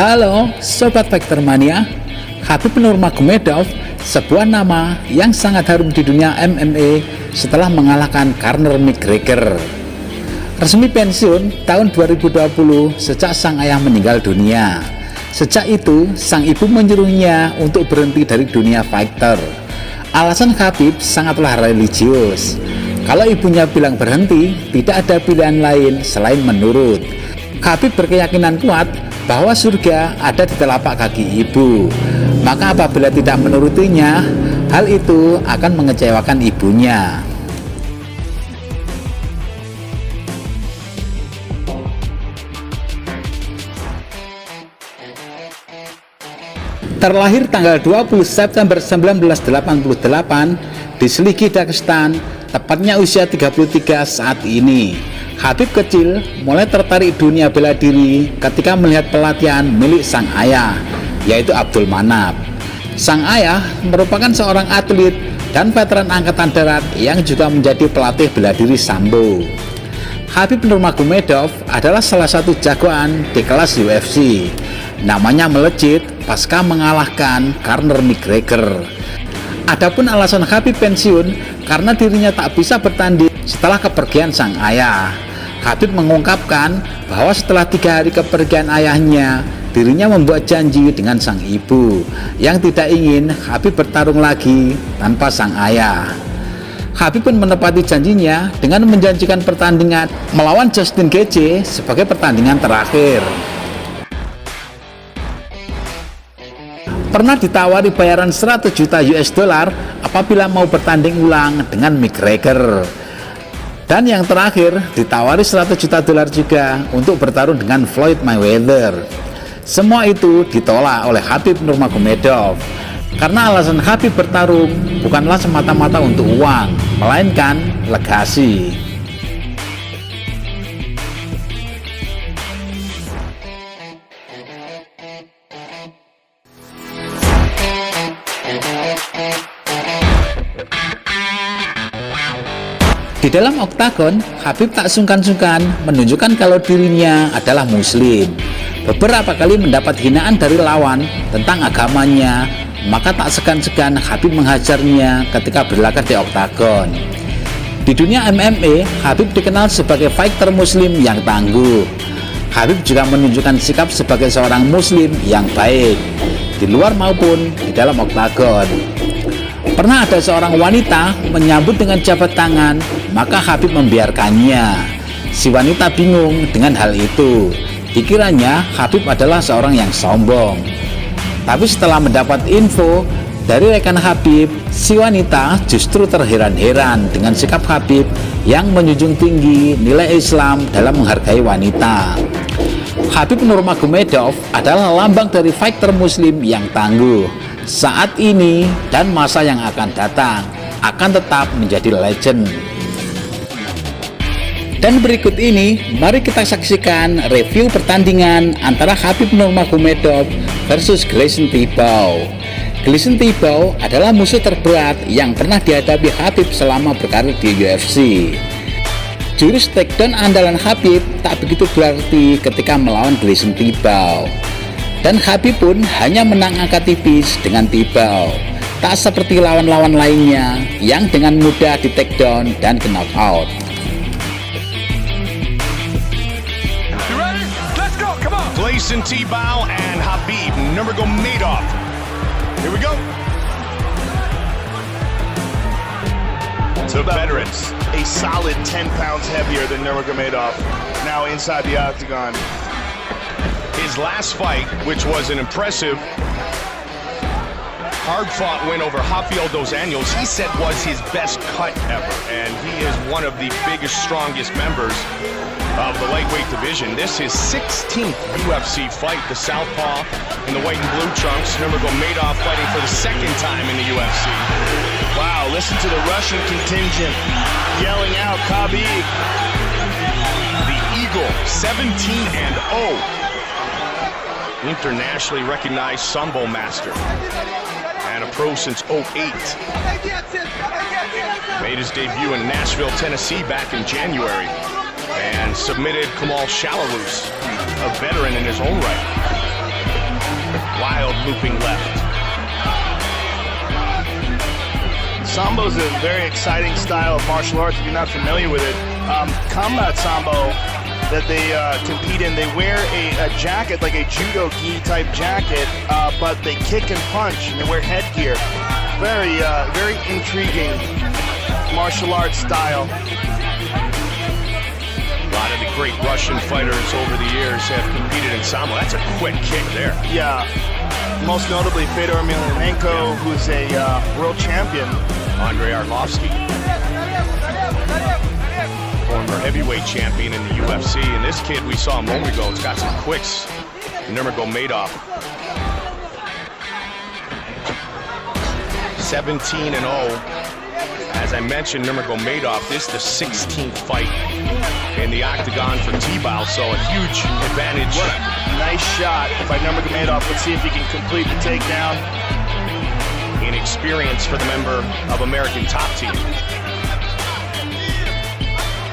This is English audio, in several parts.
Halo Sobat Fighter Mania, Khabib Nurmagumedov, sebuah nama yang sangat harum di dunia MMA setelah mengalahkan Conor McGregor. Resmi pensiun tahun 2020 sejak sang ayah meninggal dunia. Sejak itu, sang ibu menyuruhnya untuk berhenti dari dunia fighter. Alasan Khabib sangatlah religius. Kalau ibunya bilang berhenti, tidak ada pilihan lain selain menurut. Khabib berkeyakinan kuat bahwa surga ada di telapak kaki ibu. Maka apabila tidak menurutinya, hal itu akan mengecewakan ibunya. Terlahir tanggal 20 September 1988 di Seliki, Dagestan, tepatnya usia 33 saat ini. Khabib kecil mulai tertarik dunia bela diri ketika melihat pelatihan milik sang ayah, yaitu Abdul Manap. Sang ayah merupakan seorang atlet dan veteran angkatan darat yang juga menjadi pelatih bela diri sambo. Khabib Nurmagumedov adalah salah satu jagoan di kelas UFC. Namanya melejit pasca mengalahkan Conor McGregor. Adapun alasan Khabib pensiun karena dirinya tak bisa bertanding setelah kepergian sang ayah. Khabib mengungkapkan bahwa setelah 3 hari kepergian ayahnya, dirinya membuat janji dengan sang ibu yang tidak ingin Khabib bertarung lagi tanpa sang ayah. Khabib pun menepati janjinya dengan menjanjikan pertandingan melawan Justin Gaethje sebagai pertandingan terakhir. Pernah ditawari bayaran 100 juta US dollar apabila mau bertanding ulang dengan McGregor. Dan yang terakhir ditawari 100 juta dolar juga untuk bertarung dengan Floyd Mayweather. Semua itu ditolak oleh Khabib Nurmagomedov karena alasan Khabib bertarung bukanlah semata-mata untuk uang, melainkan legasi. Di dalam oktagon, Khabib tak sungkan-sungkan menunjukkan kalau dirinya adalah muslim. Beberapa kali mendapat hinaan dari lawan tentang agamanya, maka tak segan-segan Khabib menghajarnya ketika berlaga di oktagon. Di dunia MMA, Khabib dikenal sebagai fighter muslim yang tangguh. Khabib juga menunjukkan sikap sebagai seorang muslim yang baik, di luar maupun di dalam oktagon. Pernah ada seorang wanita menyambut dengan jabat tangan, maka Khabib membiarkannya. Si wanita bingung dengan hal itu. Dikiranya Khabib adalah seorang yang sombong. Tapi setelah mendapat info dari rekan Khabib, si wanita justru terheran-heran dengan sikap Khabib yang menjunjung tinggi nilai Islam dalam menghargai wanita. Khabib Nurmagomedov adalah lambang dari fighter muslim yang tangguh. Saat ini dan masa yang akan datang akan tetap menjadi legend. Dan berikut ini, mari kita saksikan review pertandingan antara Khabib Nurmagomedov versus Gleison Tibau. Gleison Tibau adalah musuh terberat yang pernah dihadapi Khabib selama berkarir di UFC. Jurus takedown andalan Khabib tak begitu berarti ketika melawan Gleison Tibau. Dan Khabib pun hanya menang angka tipis dengan Tibau. Tak seperti lawan-lawan lainnya yang dengan mudah di takedown dan knock out. Gleison Tibau and Khabib Nurmagomedov. Here we go. The veterans, a solid 10 pounds heavier than Nurmagomedov, now inside the octagon. His last fight, which was an impressive, hard-fought win over Rafael dos Anjos, he said was his best cut ever, and he is one of the biggest, strongest members of the lightweight division. This is his 16th UFC fight, the southpaw in the white and blue trunks, Nurmagomedov fighting for the second time in the UFC. Wow, listen to the Russian contingent yelling out Khabib. The Eagle, 17-0. Internationally recognized Sambo master and a pro since 08. Made his debut in Nashville, Tennessee back in January and submitted Kamal Shalarus, a veteran in his own right. Wild looping left. Sambo is a very exciting style of martial arts if you're not familiar with it. Combat Sambo that they compete in, they wear a jacket, like a judo gi type jacket, but they kick and punch and they wear headgear. Very, very intriguing martial arts style. A lot of the great Russian fighters over the years have competed in Sambo. That's a quick kick there. Yeah, most notably Fedor Emelianenko, who's a world champion. Andrei Arlovsky, former heavyweight champion in the UFC. And this kid we saw a moment ago, it's got some quicks. Nurmagomedov. 17-0. As I mentioned, Nurmagomedov, this is the 16th fight in the octagon for Tebow, so a huge advantage. What a nice shot by Nurmagomedov. Let's see if he can complete the takedown. Inexperience for the member of American Top Team.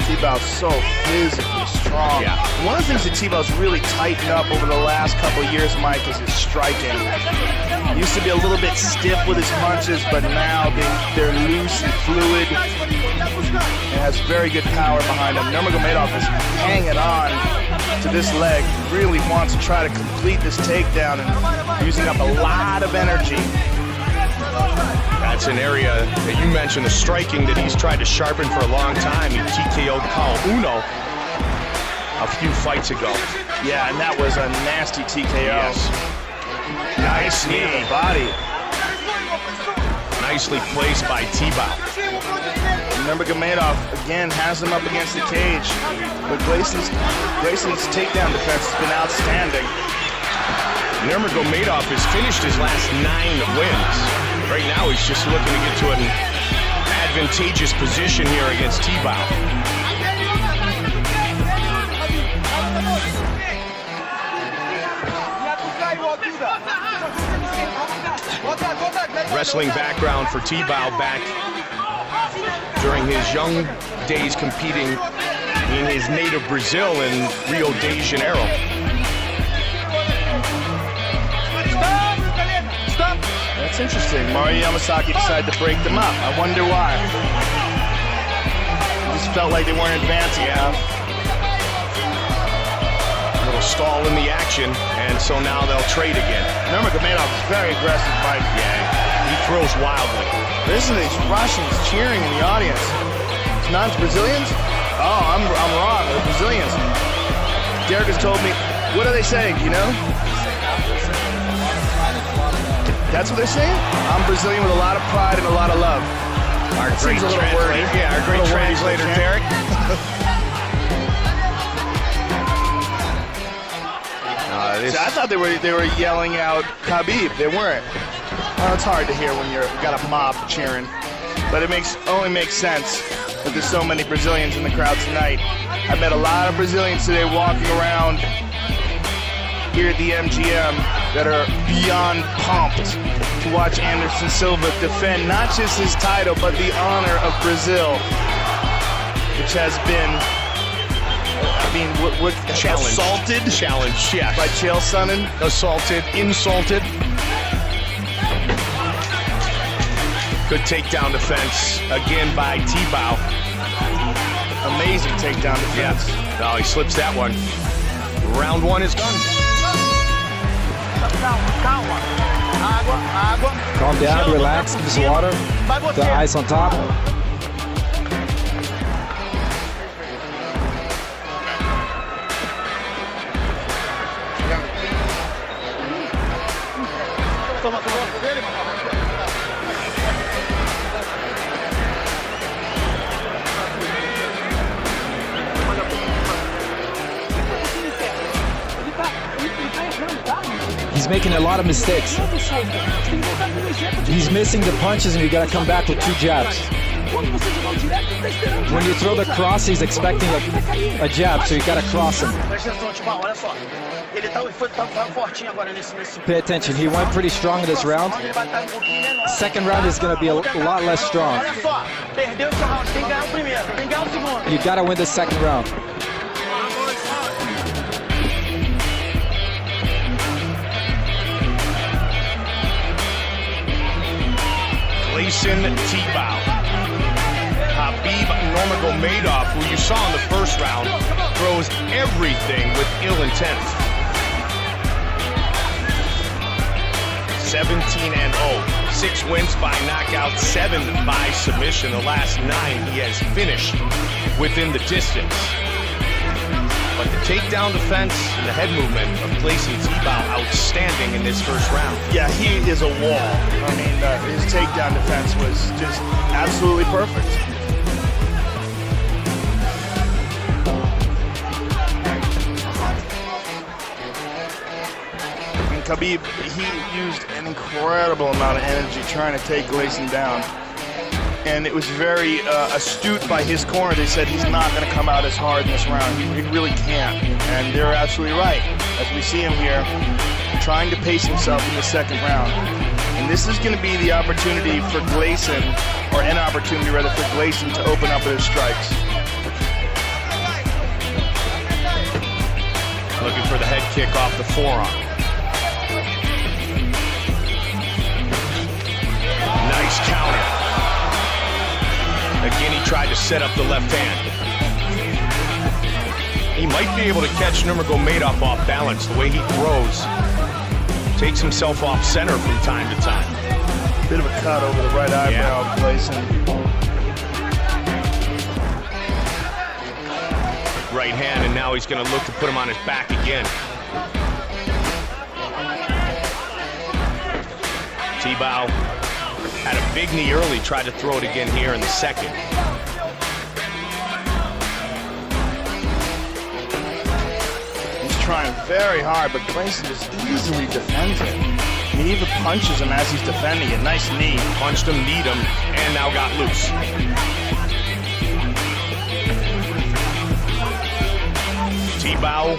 Tebow's so physically strong. Yeah. One of the things that Tebow's really tightened up over the last couple of years, Mike, is his striking. He used to be a little bit stiff with his punches, but now they're loose and fluid. He has very good power behind him. Nurmagomedov is hanging on to this leg, really wants to try to complete this takedown and using up a lot of energy. That's an area that you mentioned, the striking that he's tried to sharpen for a long time. He TKO'd Paul Uno a few fights ago. Yeah, and that was a nasty TKO. Yes. Nice knee. The body. Nicely placed by Tebow. Nurmagomedov again has him up against the cage, but Grayson's takedown defense has been outstanding. Nurmagomedov has finished his last 9 wins. Right now he's just looking to get to an advantageous position here against Tebow. Wrestling background for Tebow, back during his young days competing in his native Brazil in Rio de Janeiro. That's interesting. Mario Yamasaki decided to break them up. I wonder why. Just felt like they weren't advancing enough. A little stall in the action, and so now they'll trade again. Nurmagomedov is very aggressive, Mike. Yeah, he throws wildly. Listen to these Russians cheering in the audience. It's not Brazilians? Oh, I'm wrong. They're Brazilians. Derek has told me. What are they saying? You know? That's what they're saying? I'm Brazilian with a lot of pride and a lot of love. Our great translator. Yeah, our great translator, Derek. See, I thought they were yelling out Khabib. They weren't. Well, it's hard to hear when you've got a mob cheering, but it only makes sense that there's so many Brazilians in the crowd tonight. I met a lot of Brazilians today walking around here at the MGM that are beyond pumped to watch Anderson Silva defend not just his title, but the honor of Brazil, which has been, what challenged. Assaulted? Challenged, yes. By Chael Sonnen? Assaulted, insulted. Good takedown defense, again by Tebow. Amazing takedown defense. Yes. No, he slips that one. Round 1 is done. Calm down, relax, give us water. The ice on top. He's making a lot of mistakes. He's missing the punches and you gotta come back with 2 jabs. When you throw the cross, he's expecting a jab, so you gotta cross him. Pay attention, he went pretty strong in this round. Second round is gonna be a lot less strong. You gotta win the second round. Gleison Tibau. Khabib Nurmagomedov, who you saw in the first round, throws everything with ill intent. 17-0, 6 wins by knockout, 7 by submission. The last 9 he has finished within the distance. But the takedown defense and the head movement of Gleison Tibau outstanding in this first round. Yeah, he is a wall. I mean, his takedown defense was just absolutely perfect. And Khabib, he used an incredible amount of energy trying to take Gleison down. And it was very astute by his corner. They said he's not going to come out as hard in this round. He really can't. And they're absolutely right. As we see him here, trying to pace himself in the second round. And this is going to be the opportunity for Gleison, or an opportunity rather for Gleison to open up with his strikes. Looking for the head kick off the forearm. Nice counter. Again, he tried to set up the left hand. He might be able to catch Nurmagomedov off balance. The way he throws, takes himself off center from time to time. Bit of a cut over the right eyebrow of Gleison. Right hand, and now he's going to look to put him on his back again. Tibau had a big knee early, tried to throw it again here in the second. He's trying very hard, but Gleison just easily defends it. He even punches him as he's defending it. Nice knee. Punched him, kneed him, and now got loose. Tibau,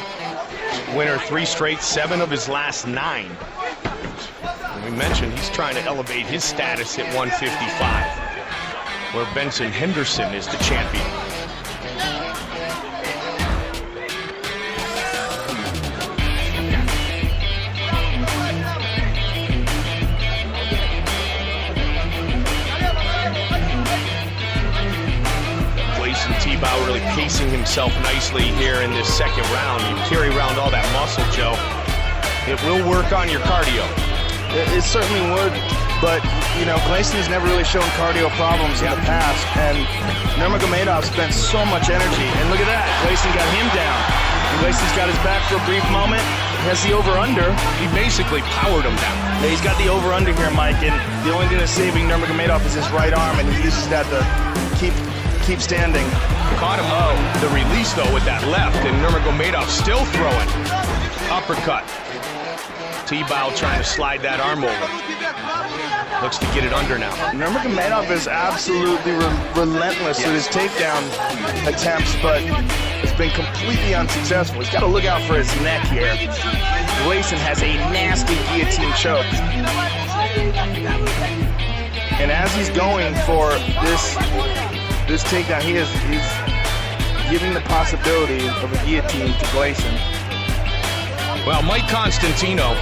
winner 3 straight, 7 of his last 9. We mentioned he's trying to elevate his status at 155, where Benson Henderson is the champion. Gleison Tibau really pacing himself nicely here in this second round. You carry around all that muscle, Joe. It will work on your cardio. It certainly would, but, you know, Gleison has never really shown cardio problems in the past, and Nurmagomedov spent so much energy, and look at that, Gleison got him down, and Gleison's got his back for a brief moment, he has the over-under. He basically powered him down. Yeah, he's got the over-under here, Mike, and the only thing that's saving Nurmagomedov is his right arm, and he uses that to keep standing. Caught him the release, though, with that left, and Nurmagomedov still throwing. Uppercut. Tibau trying to slide that arm over. Looks to get it under now. Nurmagomedov is absolutely relentless with his takedown attempts, but it's been completely unsuccessful. He's got to look out for his neck here. Gleison has a nasty guillotine choke. And as he's going for this takedown, he's giving the possibility of a guillotine to Gleison. Well, Mike Constantino,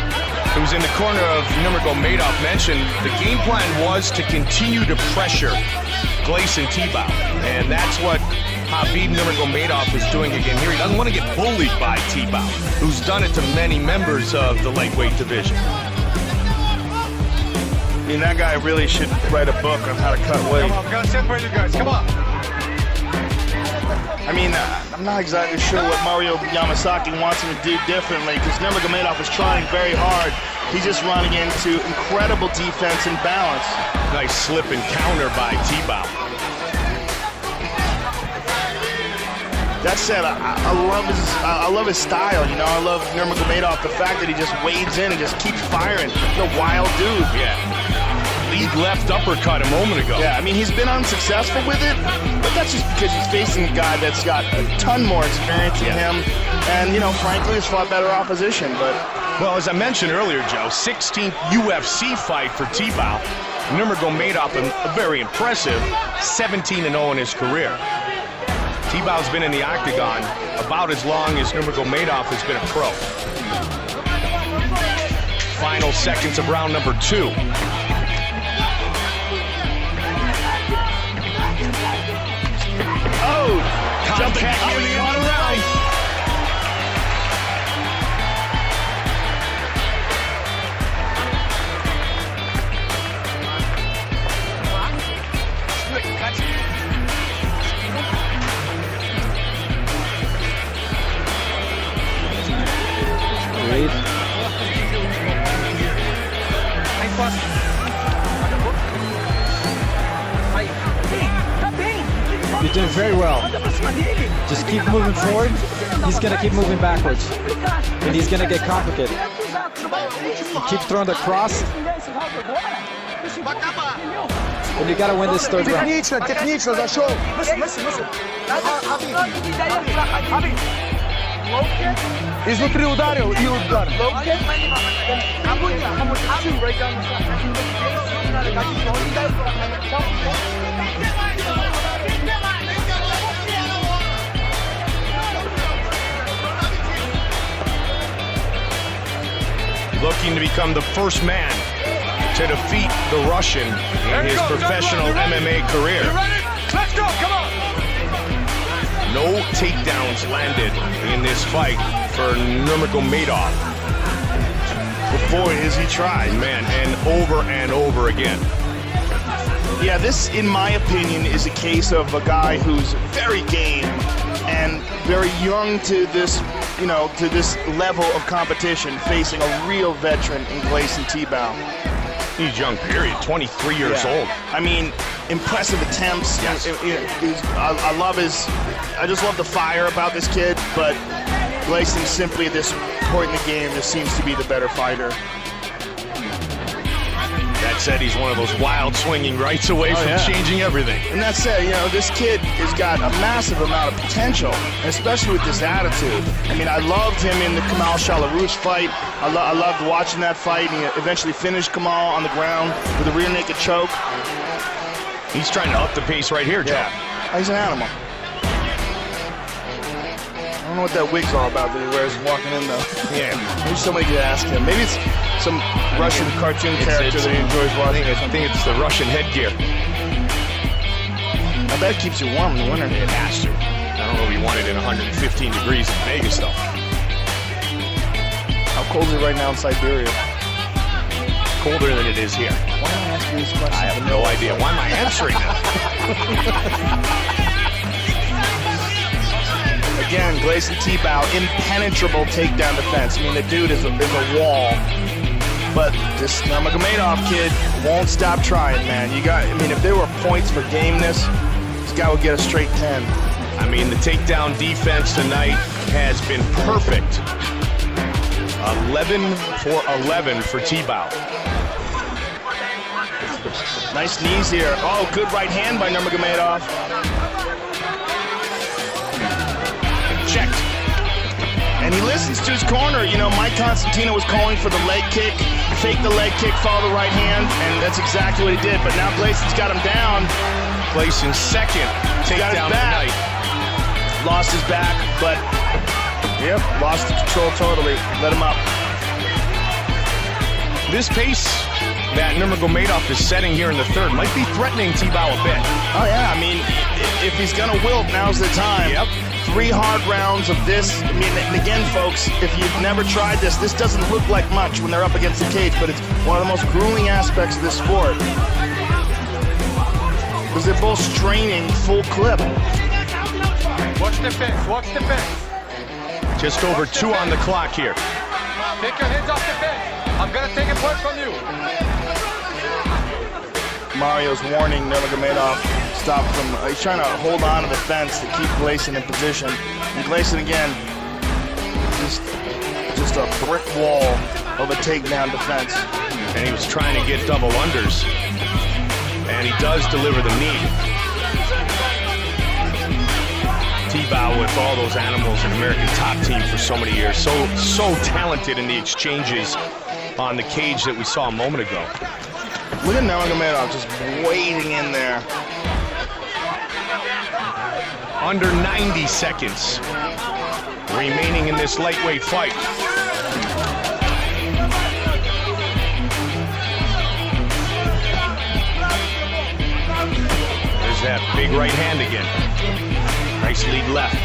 who's in the corner of Nurmagomedov, mentioned the game plan was to continue to pressure Gleison Tibau. And that's what Khabib Nurmagomedov is doing again here. He doesn't want to get bullied by Tibau, who's done it to many members of the lightweight division. I mean, that guy really should write a book on how to cut weight. Come on, we're gonna separate you guys. Come on. I mean, I'm not exactly sure what Mario Yamasaki wants him to do differently, because Nurmagomedov is trying very hard. He's just running into incredible defense and balance. Nice slip and counter by Tibau. That said, I love his style. You know, I love Nurmagomedov, the fact that he just wades in and just keeps firing. He's a wild dude. Yeah. Lead left uppercut a moment ago. Yeah, I mean, he's been unsuccessful with it, but that's just because he's facing a guy that's got a ton more experience than him, and, you know, frankly, he's fought better opposition. But well, as I mentioned earlier, Joe, 16th UFC fight for Tibau. Nurmagomedov, a very impressive 17-0 in his career. Tibau's been in the octagon about as long as Nurmagomedov has been a pro. Final seconds of round number 2. Jumping kick in the other round. You're doing very well. Just keep moving forward. He's going to keep moving backwards. And he's going to get complicated. You keep throwing the cross. And you got to win this third round. Технично зашел. Изнутри ударил и удар. Looking to become the first man to defeat the Russian in his professional MMA career. Let's go, come on! No takedowns landed in this fight for Nurmagomedov. Boy, has he tried. Man, and over again. Yeah, this, in my opinion, is a case of a guy who's very game and very young to this, you know, to this level of competition, facing a real veteran in Gleison Tebow. He's young, period. 23 years old. I mean, impressive attempts. Yes. I love his. I just love the fire about this kid. But Gleison, simply at this point in the game, just seems to be the better fighter. That said, he's one of those wild swinging rights away from changing everything. And that said, you know, this kid has got a massive amount of potential, especially with this attitude. I mean, I loved him in the Kamal Shalarouche fight. I loved watching that fight. He eventually finished Kamal on the ground with a rear naked choke. He's trying to up the pace right here, Joe. Yeah, he's an animal. I don't know what that wig's all about that he wears walking in, though. Yeah. Maybe somebody could ask him. Maybe it's some Russian cartoon character that he enjoys watching. I think it's the Russian headgear. I bet it keeps you warm in the winter. It has to. I don't know if he wanted it 115 degrees in Vegas, though. How cold is it right now in Siberia? Colder than it is here. Why am I asking these questions? I have no idea. Why am I answering that? Again, Gleison Tebow, impenetrable takedown defense. I mean, the dude is a wall. But this Nurmagomedov kid won't stop trying, man. I mean, if there were points for gameness, this guy would get a straight 10. I mean, the takedown defense tonight has been perfect. 11 for 11 for Tebow. Nice knees here. Oh, good right hand by Nurmagomedov. Checked. And he listens to his corner. You know, Mike Constantino was calling for the leg kick. Fake the leg kick, follow the right hand, and that's exactly what he did. But now Gleison's got him down. Gleison's second takedown tonight. Lost his back, but lost the control totally. Let him up. This pace that Nurmagomedov is setting here in the third might be threatening Tebow a bit. Oh yeah, I mean, if he's gonna wilt, now's the time. Yep. 3 hard rounds of this. I mean, and again, folks, if you've never tried this doesn't look like much when they're up against the cage, but it's one of the most grueling aspects of this sport. Because they're both straining full clip. Watch the fence, watch the fence. Just over 2 on the clock here. Take your hands off the fence. I'm gonna take a point from you. Mario's warning Nurmagomedov stop from. He's trying to hold on to the fence to keep Gleison in position. And Gleison again, just a brick wall of a takedown defense. And he was trying to get double unders. And he does deliver the knee. Tebow with all those animals in American top team for so many years. So talented in the exchanges on the cage that we saw a moment ago. Look at Nurmagomedov just waiting in there. Under 90 seconds remaining in this lightweight fight. There's that big right hand again. nice lead left.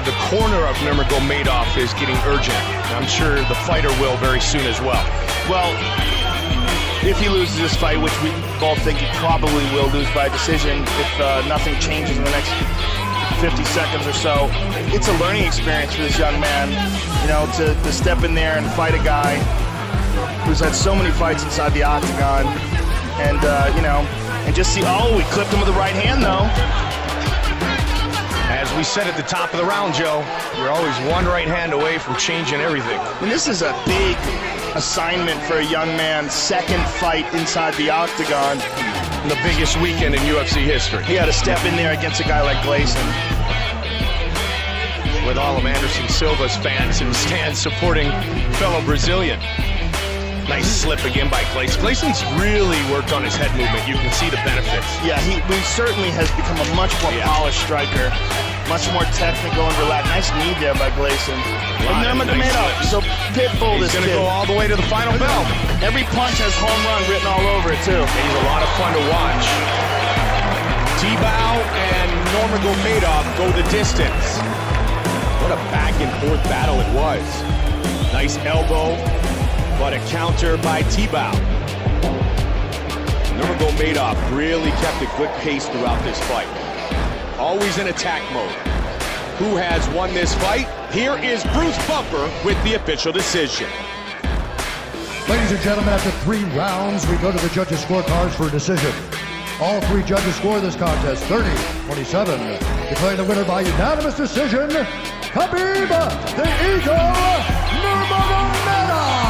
The corner of Nurmagomedov is getting urgent. I'm sure the fighter will very soon as well. Well, if he loses this fight, which we both think he probably will lose by decision if nothing changes in the next 50 seconds or so, it's a learning experience for this young man, you know, to step in there and fight a guy who's had so many fights inside the octagon, and you know, and just see, oh, we clipped him with the right hand though. As we said at the top of the round, Joe, you're always one right hand away from changing everything. And this is a big assignment for a young man, second fight inside the octagon. The biggest weekend in UFC history. He had to step in there against a guy like Gleison. With all of Anderson Silva's fans in the stands supporting fellow Brazilian. Nice slip again by Gleison. Gleison's really worked on his head movement. You can see the benefits. Yeah, he certainly has become a much more polished striker. Much more technical and relaxed. Nice knee there by Gleison. And Nurmagomedov, so pitbull this kid. He's going to go all the way to the final bell. Every punch has home run written all over it, too. He's a lot of fun to watch. Tibau and Nurmagomedov go the distance. What a back and forth battle it was. Nice elbow, but a counter by Tibau. Nurmagomedov really kept a good pace throughout this fight. Always in attack mode. Who has won this fight? Here is Bruce Buffer with the official decision. Ladies and gentlemen, after 3 rounds, we go to the judges' scorecards for a decision. All 3 judges score this contest 30-27. Declaring the winner by unanimous decision, Khabib the Eagle Nurmagomedov!